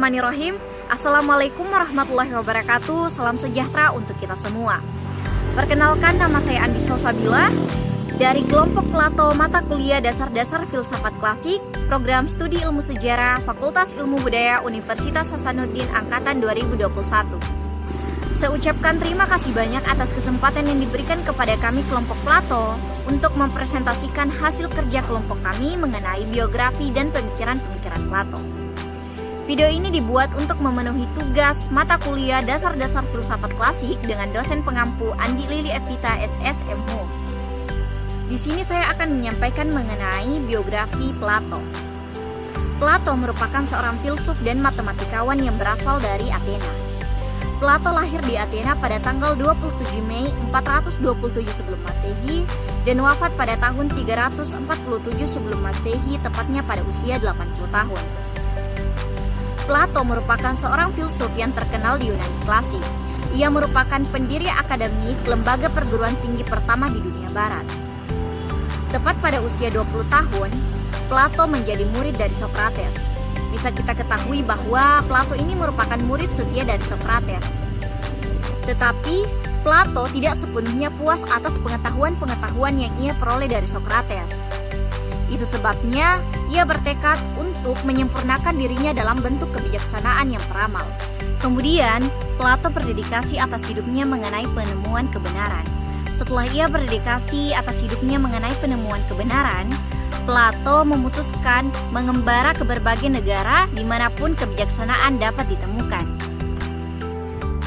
Bismillahirrahmanirrahim. Assalamualaikum warahmatullahi wabarakatuh. Salam sejahtera untuk kita semua. Perkenalkan, nama saya Andi Salsabila dari kelompok Plato mata kuliah dasar-dasar filsafat klasik, program studi ilmu sejarah, Fakultas Ilmu Budaya Universitas Hasanuddin angkatan 2021. Saya ucapkan terima kasih banyak atas kesempatan yang diberikan kepada kami kelompok Plato untuk mempresentasikan hasil kerja kelompok kami mengenai biografi dan pemikiran-pemikiran Plato. Video ini dibuat untuk memenuhi tugas mata kuliah dasar-dasar filsafat klasik dengan dosen pengampu Andi Lili Evita SSMU. Di sini saya akan menyampaikan mengenai biografi Plato. Plato merupakan seorang filsuf dan matematikawan yang berasal dari Athena. Plato lahir di Athena pada tanggal 27 Mei 427 sebelum Masehi dan wafat pada tahun 347 sebelum Masehi, tepatnya pada usia 80 tahun. Plato merupakan seorang filsuf yang terkenal di Yunani klasik. Ia merupakan pendiri akademik lembaga perguruan tinggi pertama di dunia barat. Tepat pada usia 20 tahun, Plato menjadi murid dari Socrates. Bisa kita ketahui bahwa Plato ini merupakan murid setia dari Socrates. Tetapi Plato tidak sepenuhnya puas atas pengetahuan-pengetahuan yang ia peroleh dari Socrates. Itu sebabnya ia bertekad untuk menyempurnakan dirinya dalam bentuk kebijaksanaan yang teramal. Kemudian, Plato berdedikasi atas hidupnya mengenai penemuan kebenaran. Setelah ia berdedikasi atas hidupnya mengenai penemuan kebenaran, Plato memutuskan mengembara ke berbagai negara dimanapun kebijaksanaan dapat ditemukan.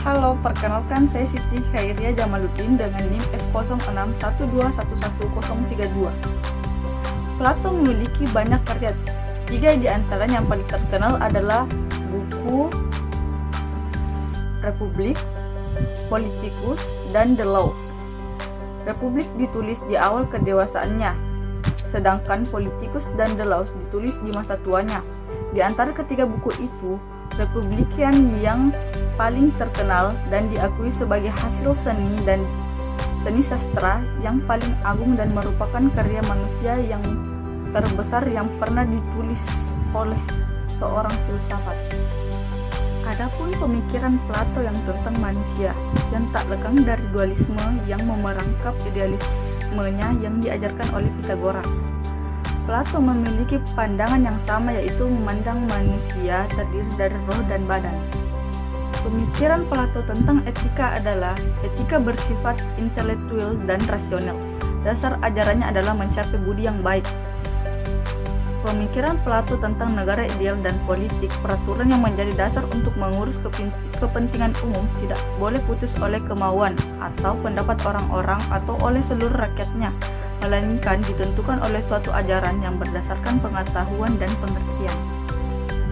Halo, perkenalkan saya Siti Khairia Jamaluddin dengan NIM F0612111032. Plato memiliki banyak karya. 3 di antaranya yang paling terkenal adalah buku Republik, Politicus, dan The Laws. Republik ditulis di awal kedewasaannya, sedangkan Politicus dan The Laws ditulis di masa tuanya. Di antara ketiga buku itu, Republikan yang paling terkenal dan diakui sebagai hasil seni sastra yang paling agung dan merupakan karya manusia yang terbesar yang pernah ditulis oleh seorang filsafat. Adapun pemikiran Plato yang tentang manusia yang tak lekang dari dualisme yang memerangkap idealismenya yang diajarkan oleh Pythagoras. Plato memiliki pandangan yang sama, yaitu memandang manusia terdiri dari roh dan badan. Pemikiran Plato tentang etika adalah etika bersifat intelektual dan rasional. Dasar ajarannya adalah mencapai budi yang baik. Pemikiran Plato tentang negara ideal dan politik, peraturan yang menjadi dasar untuk mengurus kepentingan umum tidak boleh putus oleh kemauan atau pendapat orang-orang atau oleh seluruh rakyatnya, melainkan ditentukan oleh suatu ajaran yang berdasarkan pengetahuan dan pengertian.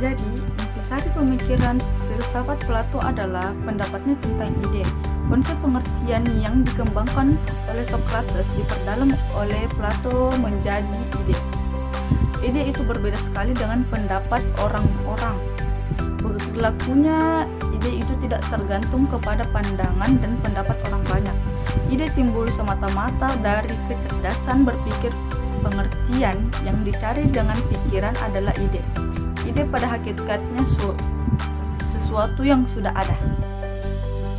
Jadi, intisari pemikiran filsafat Plato adalah pendapatnya tentang ide. Konsep pengertian yang dikembangkan oleh Socrates diperdalam oleh Plato menjadi ide. Ide itu berbeda sekali dengan pendapat orang-orang. Berlakunya ide itu tidak tergantung kepada pandangan dan pendapat orang banyak. Ide timbul semata-mata dari kecerdasan berpikir. Pengertian yang dicari dengan pikiran adalah ide. Ide pada hakikatnya sesuatu yang sudah ada.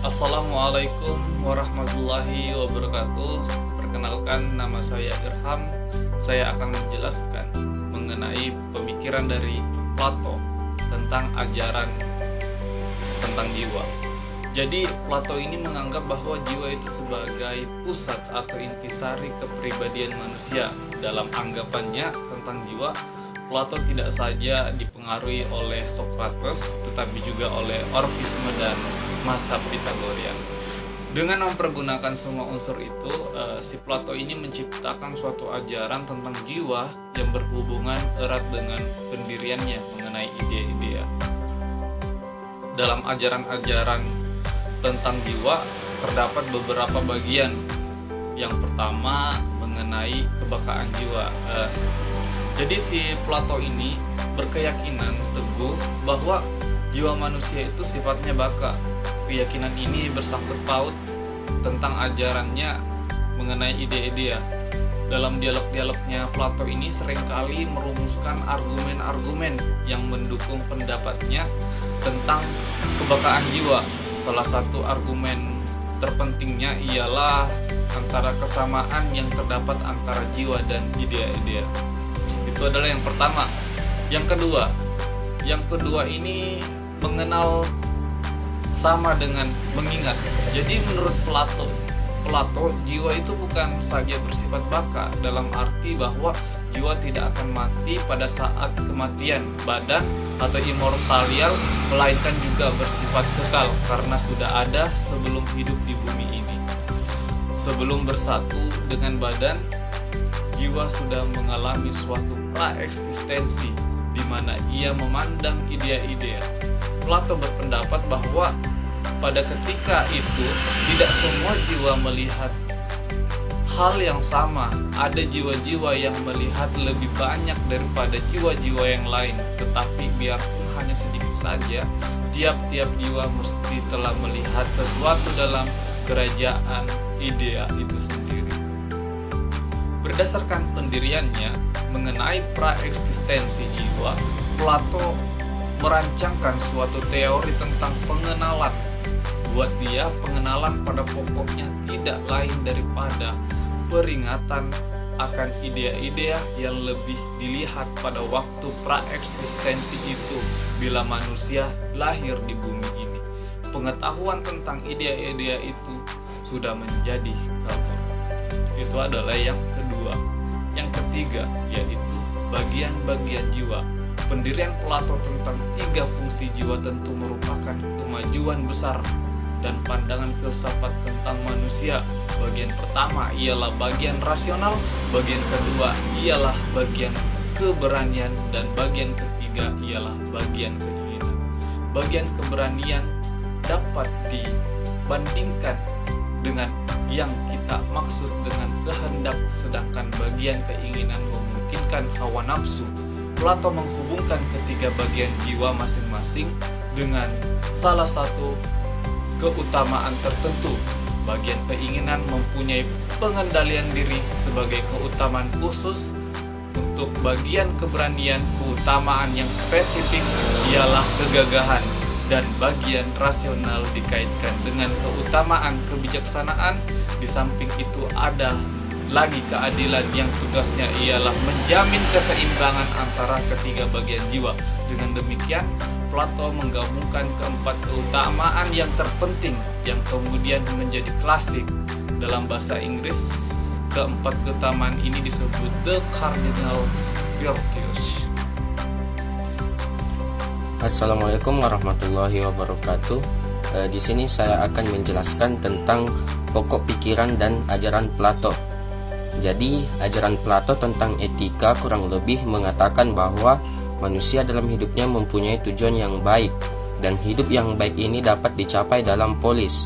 Assalamualaikum warahmatullahi wabarakatuh. Perkenalkan, nama saya Irham. Saya akan menjelaskan mengenai pemikiran dari Plato tentang ajaran tentang jiwa. Jadi Plato ini menganggap bahwa jiwa itu sebagai pusat atau intisari kepribadian manusia. Dalam anggapannya tentang jiwa, Plato tidak saja dipengaruhi oleh Socrates, tetapi juga oleh Orfisme dan mazhab Pythagorean. Dengan mempergunakan semua unsur itu, si Plato ini menciptakan suatu ajaran tentang jiwa yang berhubungan erat dengan pendiriannya mengenai ide-ide. Dalam ajaran-ajaran tentang jiwa terdapat beberapa bagian. Yang pertama mengenai kebakaan jiwa. Jadi si Plato ini berkeyakinan teguh bahwa jiwa manusia itu sifatnya baka. Keyakinan ini bersangkut paut tentang ajarannya mengenai ide-ide. Dalam dialog-dialognya, Plato ini seringkali merumuskan argumen-argumen yang mendukung pendapatnya tentang kebekaan jiwa. Salah satu argumen terpentingnya ialah antara kesamaan yang terdapat antara jiwa dan idea-idea. Itu adalah yang pertama. Yang kedua ini mengenal sama dengan mengingat. Jadi menurut Plato, jiwa itu bukan saja bersifat baka, dalam arti bahwa jiwa tidak akan mati pada saat kematian badan atau immortalial, melainkan juga bersifat kekal karena sudah ada sebelum hidup di bumi ini. Sebelum bersatu dengan badan, jiwa sudah mengalami suatu praeksistensi di mana ia memandang idea-idea. Plato berpendapat bahwa pada ketika itu tidak semua jiwa melihat hal yang sama. Ada jiwa-jiwa yang melihat lebih banyak daripada jiwa-jiwa yang lain. Tetapi biarpun hanya sedikit saja, tiap-tiap jiwa mesti telah melihat sesuatu dalam kerajaan idea itu sendiri. Berdasarkan pendiriannya mengenai praeksistensi jiwa, Plato merancangkan suatu teori tentang pengenalan. Buat dia, pengenalan pada pokoknya tidak lain daripada peringatan akan idea-idea yang lebih dilihat pada waktu praeksistensi itu bila manusia lahir di bumi ini. Pengetahuan tentang idea-idea itu sudah menjadi kabur. Itu adalah yang kedua. Yang ketiga yaitu bagian-bagian jiwa. Pendirian Plato tentang 3 fungsi jiwa tentu merupakan kemajuan besar dan pandangan filsafat tentang manusia. Bagian pertama ialah bagian rasional, bagian kedua ialah bagian keberanian, dan bagian ketiga ialah bagian keinginan. Bagian keberanian dapat dibandingkan dengan yang kita maksud dengan kehendak, sedangkan bagian keinginan memungkinkan hawa nafsu. Plato menghubungkan ketiga bagian jiwa masing-masing dengan salah satu keutamaan tertentu. Bagian keinginan mempunyai pengendalian diri sebagai keutamaan khusus. Untuk bagian keberanian, keutamaan yang spesifik ialah kegagahan, dan bagian rasional dikaitkan dengan keutamaan kebijaksanaan. Di samping itu ada lagi keadilan yang tugasnya ialah menjamin keseimbangan antara ketiga bagian jiwa. Dengan demikian, Plato menggabungkan keempat keutamaan yang terpenting yang kemudian menjadi klasik. Dalam bahasa Inggris, keempat keutamaan ini disebut the cardinal virtues. Assalamualaikum warahmatullahi wabarakatuh. Di sini saya akan menjelaskan tentang pokok pikiran dan ajaran Plato. Jadi, ajaran Plato tentang etika kurang lebih mengatakan bahwa manusia dalam hidupnya mempunyai tujuan yang baik, dan hidup yang baik ini dapat dicapai dalam polis.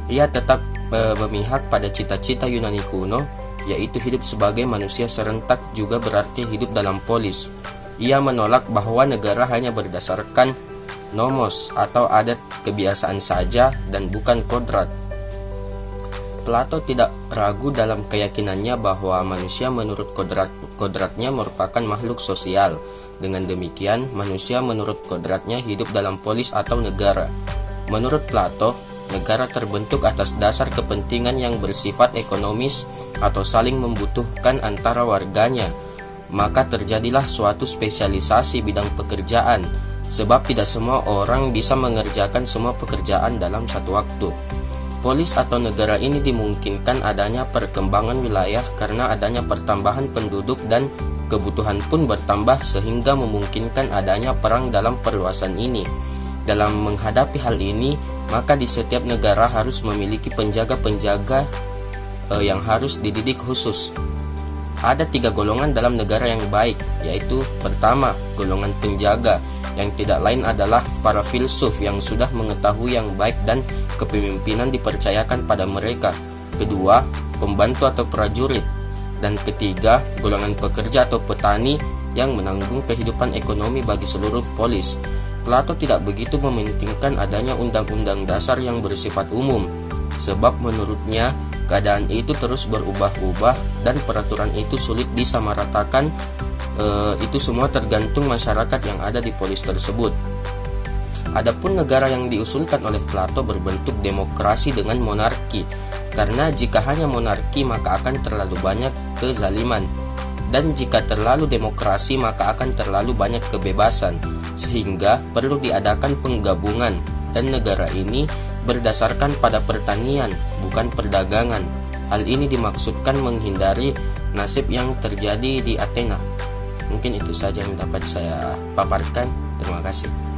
Ia tetap memihak pada cita-cita Yunani kuno, yaitu hidup sebagai manusia serentak juga berarti hidup dalam polis. Ia menolak bahwa negara hanya berdasarkan nomos atau adat kebiasaan saja dan bukan kodrat. Plato tidak ragu dalam keyakinannya bahwa manusia menurut kodratnya merupakan makhluk sosial. Dengan demikian, manusia menurut kodratnya hidup dalam polis atau negara. Menurut Plato, negara terbentuk atas dasar kepentingan yang bersifat ekonomis atau saling membutuhkan antara warganya. Maka terjadilah suatu spesialisasi bidang pekerjaan, sebab tidak semua orang bisa mengerjakan semua pekerjaan dalam satu waktu. Polis atau negara ini dimungkinkan adanya perkembangan wilayah karena adanya pertambahan penduduk, dan kebutuhan pun bertambah sehingga memungkinkan adanya perang dalam perluasan ini. Dalam menghadapi hal ini, maka di setiap negara harus memiliki penjaga-penjaga yang harus dididik khusus. Ada 3 golongan dalam negara yang baik, yaitu pertama, golongan penjaga, yang tidak lain adalah para filsuf yang sudah mengetahui yang baik dan kepemimpinan dipercayakan pada mereka. Kedua, pembantu atau prajurit. Dan ketiga, golongan pekerja atau petani yang menanggung kehidupan ekonomi bagi seluruh polis. Plato tidak begitu mementingkan adanya undang-undang dasar yang bersifat umum, sebab menurutnya Keadaan itu terus berubah-ubah dan peraturan itu sulit disamaratakan. Itu semua tergantung masyarakat yang ada di polis tersebut. Adapun negara yang diusulkan oleh Plato berbentuk demokrasi dengan monarki, karena jika hanya monarki maka akan terlalu banyak kezaliman, dan jika terlalu demokrasi maka akan terlalu banyak kebebasan, sehingga perlu diadakan penggabungan, dan negara ini berdasarkan pada pertanian, bukan perdagangan. Hal ini dimaksudkan menghindari nasib yang terjadi di Athena. Mungkin itu saja yang dapat saya paparkan. Terima kasih.